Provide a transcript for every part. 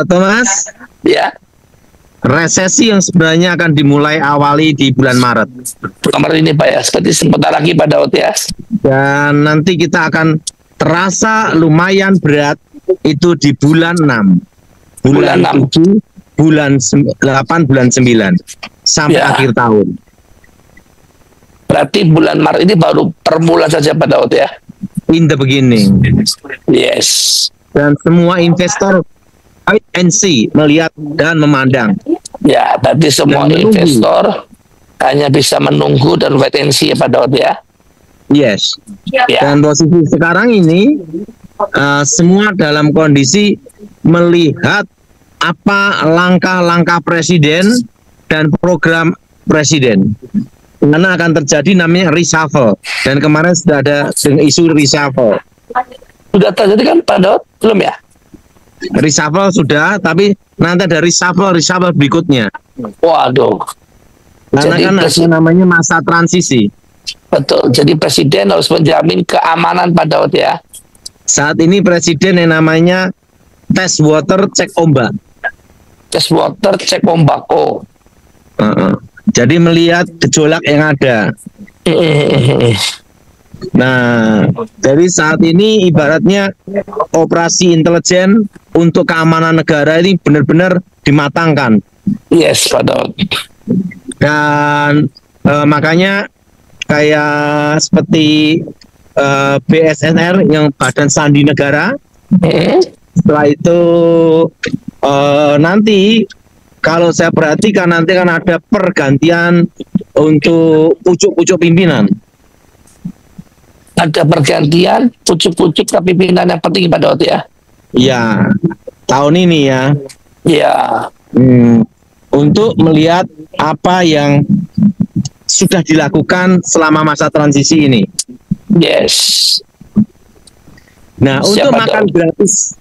Thomas, Ya, resesi yang sebenarnya akan dimulai awali di bulan Maret. nomor ini Pak ya, seperti sebentar lagi Pak Daud ya. Dan nanti kita akan terasa lumayan berat itu di bulan 6, bulan Bulan 6. 7, bulan 8, bulan 9 sampai Ya. akhir tahun. Berarti bulan Maret ini baru permulaan saja Pak Daud ya. In the beginning. Yes. Dan semua investor wait and see, melihat dan memandang. Ya, berarti semua Dan menunggu. investor hanya bisa menunggu dan wait and see ya Pak Daud ya. Yes. Ya, Dan posisi sekarang ini semua dalam kondisi melihat apa langkah-langkah presiden dan program presiden. Karena akan terjadi namanya reshuffle. Dan kemarin sudah ada isu reshuffle. sudah terjadi kan Pak Daud? Belum ya? Reshuffle sudah, tapi nanti ada reshuffle berikutnya. Waduh. Karena Jadi kan ada namanya masa transisi. betul. Jadi presiden harus menjamin keamanan Pak Daud ya. Saat ini presiden yang namanya tes water cek ombak. Tes water, cek ombak. Oh. Jadi melihat gejolak yang ada. Nah, dari saat ini ibaratnya operasi intelijen untuk keamanan negara ini benar-benar dimatangkan. Yes, Pak Daud. Dan makanya kayak seperti BSNR yang Badan Sandi Negara, setelah itu nanti kalau saya perhatikan nanti kan ada pergantian untuk pucuk-pucuk pimpinan. Ada pergantian pucuk-pucuk kepimpinan yang penting Pak Daud ya. Ya, tahun ini ya. Ya. Untuk melihat apa yang sudah dilakukan selama masa transisi ini. Yes. Nah, untuk makan gratis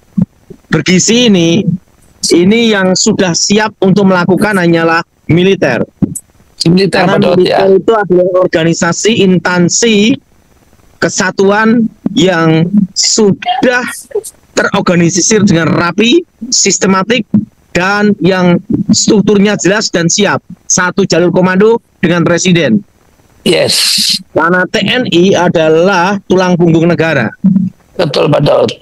bergizi ini yang sudah siap untuk melakukan hanyalah militer. Militer Karena Pak Daud ya. militer itu adalah organisasi instansi kesatuan yang sudah terorganisir dengan rapi, sistematik, dan yang strukturnya jelas dan siap. Satu jalur komando dengan presiden. Yes. Karena TNI adalah tulang punggung negara. Betul Pak Daud.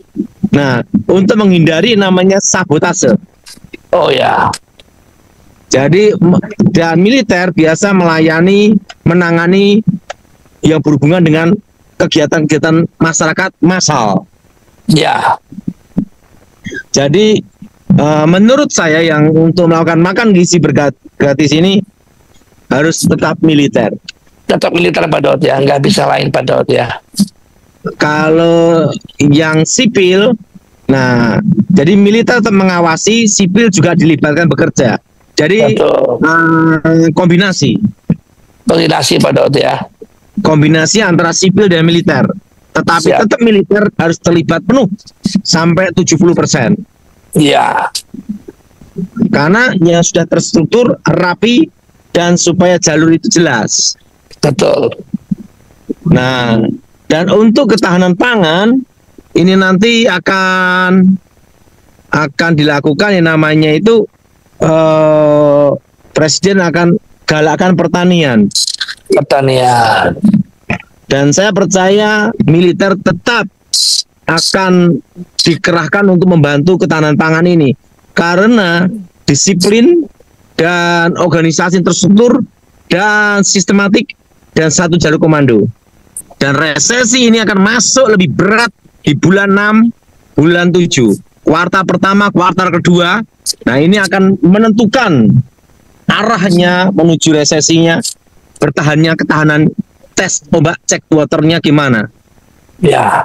Nah, untuk menghindari namanya sabotase. Oh ya. Jadi, dan militer biasa melayani, menangani yang berhubungan dengan kegiatan-kegiatan masyarakat massal. Ya. Jadi, menurut saya yang untuk melakukan makan gizi gratis ini harus tetap militer. Tetap militer Pak Daud ya, nggak bisa lain Pak Daud ya. Kalau yang sipil, nah, jadi militer tetap mengawasi, sipil juga dilibatkan bekerja. Jadi kombinasi Pak Daud ya. Kombinasi antara sipil dan militer. Tetapi Siap. tetap militer harus terlibat penuh sampai 70%. Iya. Karena yang sudah terstruktur, rapi, dan supaya jalur itu jelas. Betul. Nah, dan untuk ketahanan pangan ini nanti akan dilakukan yang namanya itu presiden akan galakkan pertanian. Dan saya percaya militer tetap akan dikerahkan untuk membantu ketahanan pangan ini karena disiplin dan organisasi terstruktur dan sistematik dan satu jalur komando. Dan resesi ini akan masuk lebih berat di bulan 6, bulan 7, kuartal pertama, kuartal kedua. Nah, ini akan menentukan arahnya menuju resesinya, bertahannya ketahanan tes ombak cek waternya gimana. Ya,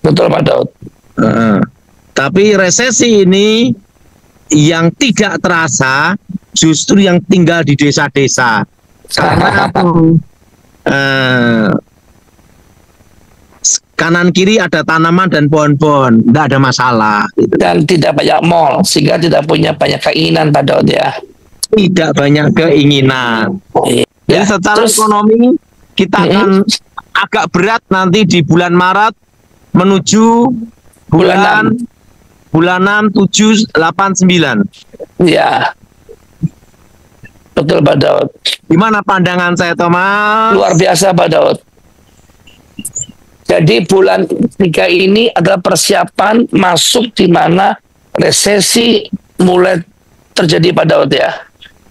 betul Pak Daud. Tapi resesi ini yang tidak terasa justru yang tinggal di desa-desa. Karena kanan kiri ada tanaman dan pohon-pohon, tidak ada masalah. Gitu. Dan tidak banyak mall, sehingga tidak punya banyak keinginan Pak Daud ya. Tidak banyak keinginan. Jadi secara ekonomi kita akan agak berat nanti di bulan Maret menuju bulan bulan 6, 7, 8, 9. Ya, betul Pak Daud. Gimana pandangan saya, Thomas? Luar biasa Pak Daud. Jadi bulan 3 ini adalah persiapan masuk di mana resesi mulai terjadi Pak Daud ya.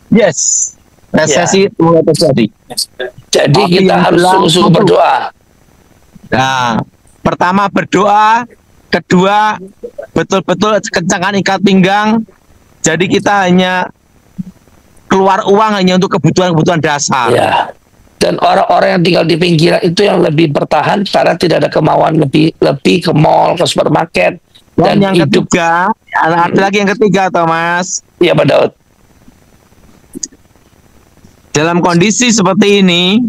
Yes, resesi mulai terjadi. Jadi Tapi kita yang harus jelas sungguh-sungguh itu. berdoa. Nah, pertama berdoa, kedua betul-betul kencangkan ikat pinggang. Jadi kita hanya keluar uang hanya untuk kebutuhan-kebutuhan dasar. Ya. Dan orang-orang yang tinggal di pinggiran itu yang lebih bertahan karena tidak ada kemauan lebih ke mall, ke supermarket. Dan yang hidup. ketiga, ada lagi yang ketiga, Thomas. Ya Pak Daud. Dalam kondisi seperti ini,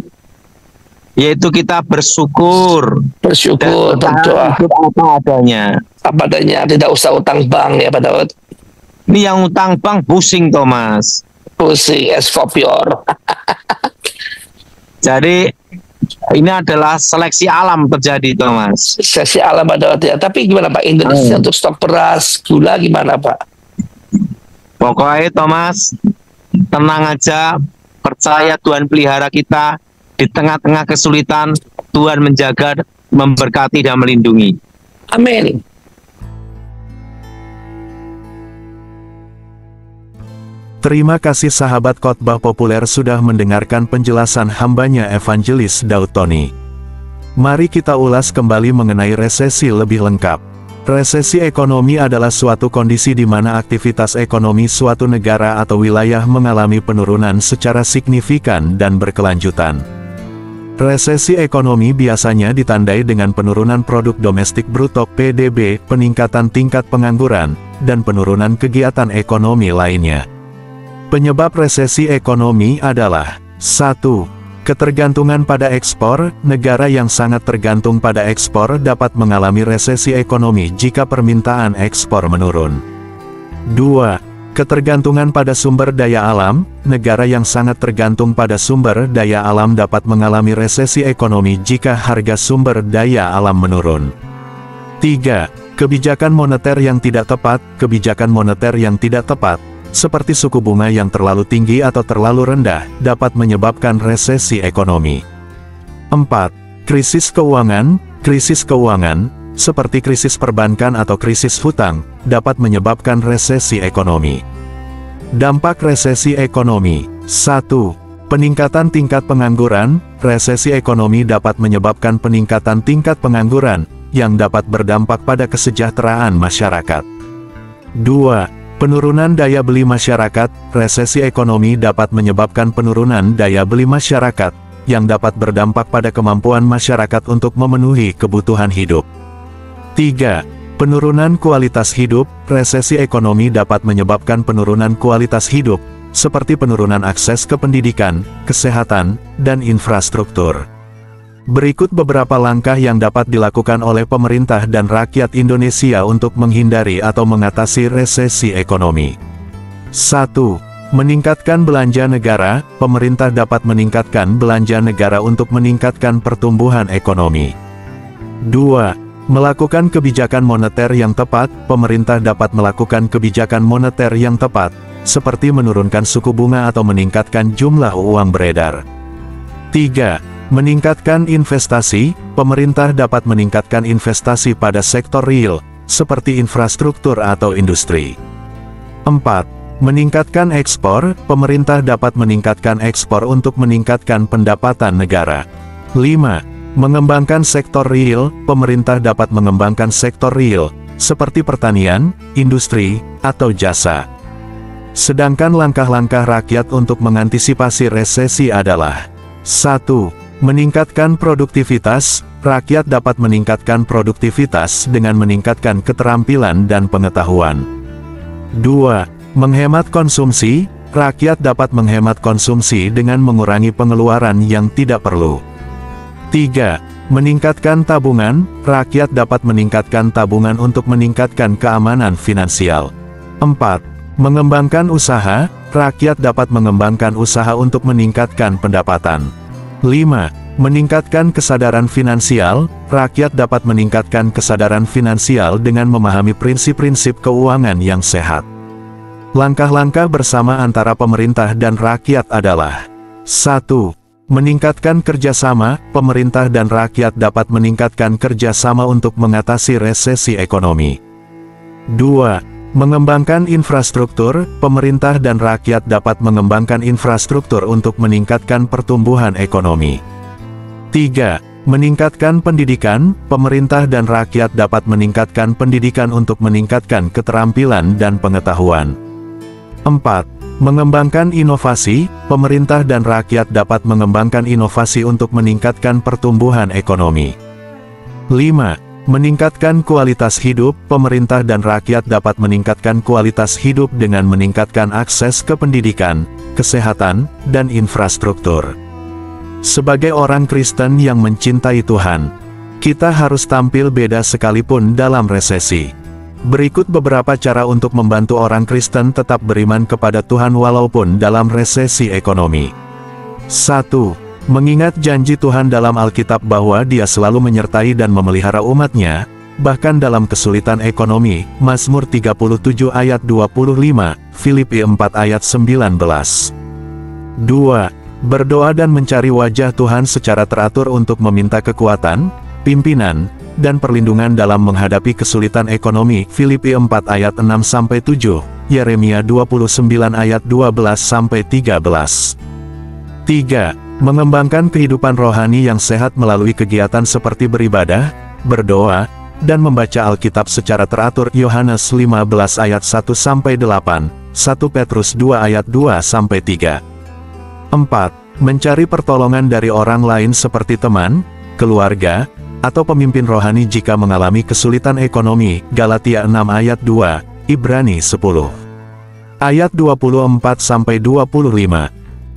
yaitu kita bersyukur Bersyukur, dan berdoa. hidup apa adanya. Apa adanya, tidak usah utang bank ya Pak Daud. Ini yang utang bank pusing, Thomas. Pusing, escopior. Jadi ini adalah seleksi alam terjadi, Thomas. Sesi alam Pak Daud ya. Tapi gimana Pak, Indonesia untuk stok beras, gula gimana Pak? Pokoknya Thomas, tenang aja, percaya Tuhan pelihara kita di tengah-tengah kesulitan. Tuhan menjaga, memberkati dan melindungi. Amin. Terima kasih sahabat khotbah populer sudah mendengarkan penjelasan hambanya Evangelis Daud Tony. Mari kita ulas kembali mengenai resesi lebih lengkap. Resesi ekonomi adalah suatu kondisi di mana aktivitas ekonomi suatu negara atau wilayah mengalami penurunan secara signifikan dan berkelanjutan. Resesi ekonomi biasanya ditandai dengan penurunan produk domestik bruto (PDB), peningkatan tingkat pengangguran, dan penurunan kegiatan ekonomi lainnya. Penyebab resesi ekonomi adalah 1. Ketergantungan pada ekspor. Negara yang sangat tergantung pada ekspor dapat mengalami resesi ekonomi jika permintaan ekspor menurun. 2. Ketergantungan pada sumber daya alam. Negara yang sangat tergantung pada sumber daya alam dapat mengalami resesi ekonomi jika harga sumber daya alam menurun. 3. Kebijakan moneter yang tidak tepat. Kebijakan moneter yang tidak tepat, seperti suku bunga yang terlalu tinggi atau terlalu rendah, dapat menyebabkan resesi ekonomi. 4. Krisis keuangan. Krisis keuangan, seperti krisis perbankan atau krisis hutang, dapat menyebabkan resesi ekonomi. Dampak resesi ekonomi. 1. Peningkatan tingkat pengangguran. Resesi ekonomi dapat menyebabkan peningkatan tingkat pengangguran, yang dapat berdampak pada kesejahteraan masyarakat. 2. Penurunan daya beli masyarakat. Resesi ekonomi dapat menyebabkan penurunan daya beli masyarakat, yang dapat berdampak pada kemampuan masyarakat untuk memenuhi kebutuhan hidup. 3. Penurunan kualitas hidup. Resesi ekonomi dapat menyebabkan penurunan kualitas hidup, seperti penurunan akses ke pendidikan, kesehatan, dan infrastruktur. Berikut beberapa langkah yang dapat dilakukan oleh pemerintah dan rakyat Indonesia untuk menghindari atau mengatasi resesi ekonomi. 1. Meningkatkan belanja negara. Pemerintah dapat meningkatkan belanja negara untuk meningkatkan pertumbuhan ekonomi. 2. Melakukan kebijakan moneter yang tepat. Pemerintah dapat melakukan kebijakan moneter yang tepat, seperti menurunkan suku bunga atau meningkatkan jumlah uang beredar. 3. Meningkatkan investasi. Pemerintah dapat meningkatkan investasi pada sektor real, seperti infrastruktur atau industri. 4. Meningkatkan ekspor. Pemerintah dapat meningkatkan ekspor untuk meningkatkan pendapatan negara. 5. Mengembangkan sektor real. Pemerintah dapat mengembangkan sektor real, seperti pertanian, industri, atau jasa. Sedangkan langkah-langkah rakyat untuk mengantisipasi resesi adalah: 1. Meningkatkan produktivitas. Rakyat dapat meningkatkan produktivitas dengan meningkatkan keterampilan dan pengetahuan. 2. Menghemat konsumsi. Rakyat dapat menghemat konsumsi dengan mengurangi pengeluaran yang tidak perlu. 3. Meningkatkan tabungan. Rakyat dapat meningkatkan tabungan untuk meningkatkan keamanan finansial. 4. Mengembangkan usaha. Rakyat dapat mengembangkan usaha untuk meningkatkan pendapatan. 5. Meningkatkan kesadaran finansial. Rakyat dapat meningkatkan kesadaran finansial dengan memahami prinsip-prinsip keuangan yang sehat. Langkah-langkah bersama antara pemerintah dan rakyat adalah: 1. Meningkatkan kerjasama. Pemerintah dan rakyat dapat meningkatkan kerjasama untuk mengatasi resesi ekonomi. 2. Mengembangkan infrastruktur. Pemerintah dan rakyat dapat mengembangkan infrastruktur untuk meningkatkan pertumbuhan ekonomi. 3. Meningkatkan pendidikan. Pemerintah dan rakyat dapat meningkatkan pendidikan untuk meningkatkan keterampilan dan pengetahuan. 4. Mengembangkan inovasi. Pemerintah dan rakyat dapat mengembangkan inovasi untuk meningkatkan pertumbuhan ekonomi. 5. Meningkatkan kualitas hidup. Pemerintah dan rakyat dapat meningkatkan kualitas hidup dengan meningkatkan akses ke pendidikan, kesehatan, dan infrastruktur. Sebagai orang Kristen yang mencintai Tuhan, kita harus tampil beda sekalipun dalam resesi. Berikut beberapa cara untuk membantu orang Kristen tetap beriman kepada Tuhan walaupun dalam resesi ekonomi. 1. Mengingat janji Tuhan dalam Alkitab bahwa Dia selalu menyertai dan memelihara umat-Nya, bahkan dalam kesulitan ekonomi. Mazmur 37 ayat 25, Filipi 4 ayat 19. 2. Berdoa dan mencari wajah Tuhan secara teratur untuk meminta kekuatan, pimpinan, dan perlindungan dalam menghadapi kesulitan ekonomi. Filipi 4 ayat 6-7, Yeremia 29 ayat 12-13. 3. Mengembangkan kehidupan rohani yang sehat melalui kegiatan seperti beribadah, berdoa, dan membaca Alkitab secara teratur. Yohanes 15 ayat 1-8, 1 Petrus 2 ayat 2-3. 4. Mencari pertolongan dari orang lain seperti teman, keluarga, atau pemimpin rohani jika mengalami kesulitan ekonomi. Galatia 6 ayat 2, Ibrani 10 ayat 24-25.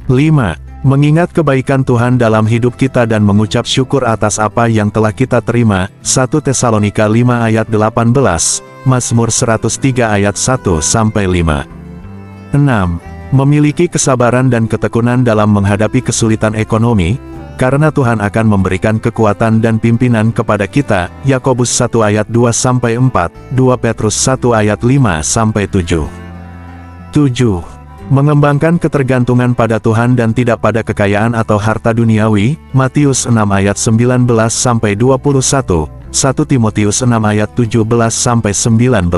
5. Mengingat kebaikan Tuhan dalam hidup kita dan mengucap syukur atas apa yang telah kita terima. 1 Tesalonika 5 ayat 18, Mazmur 103 ayat 1-5. 6. Memiliki kesabaran dan ketekunan dalam menghadapi kesulitan ekonomi, karena Tuhan akan memberikan kekuatan dan pimpinan kepada kita. Yakobus 1 ayat 2-4, 2 Petrus 1 ayat 5-7. 7. Mengembangkan ketergantungan pada Tuhan dan tidak pada kekayaan atau harta duniawi. Matius 6 ayat 19-21, 1 Timotius 6 ayat 17-19.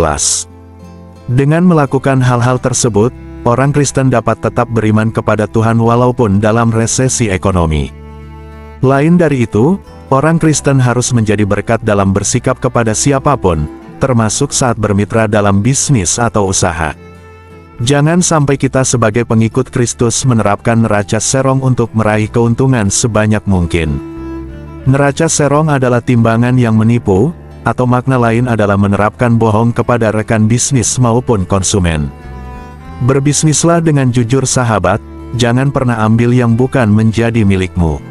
Dengan melakukan hal-hal tersebut, orang Kristen dapat tetap beriman kepada Tuhan walaupun dalam resesi ekonomi. Lain dari itu, orang Kristen harus menjadi berkat dalam bersikap kepada siapapun, termasuk saat bermitra dalam bisnis atau usaha. Jangan sampai kita sebagai pengikut Kristus menerapkan neraca serong untuk meraih keuntungan sebanyak mungkin. Neraca serong adalah timbangan yang menipu, atau makna lain adalah menerapkan bohong kepada rekan bisnis maupun konsumen. Berbisnislah dengan jujur sahabat, jangan pernah ambil yang bukan menjadi milikmu.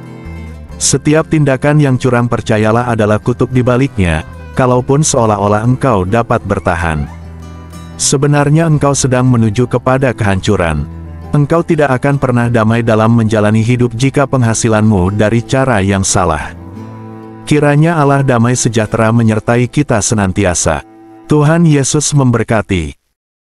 Setiap tindakan yang curang percayalah adalah kutuk di baliknya, kalaupun seolah-olah engkau dapat bertahan. Sebenarnya engkau sedang menuju kepada kehancuran. Engkau tidak akan pernah damai dalam menjalani hidup jika penghasilanmu dari cara yang salah. Kiranya Allah damai sejahtera menyertai kita senantiasa. Tuhan Yesus memberkati.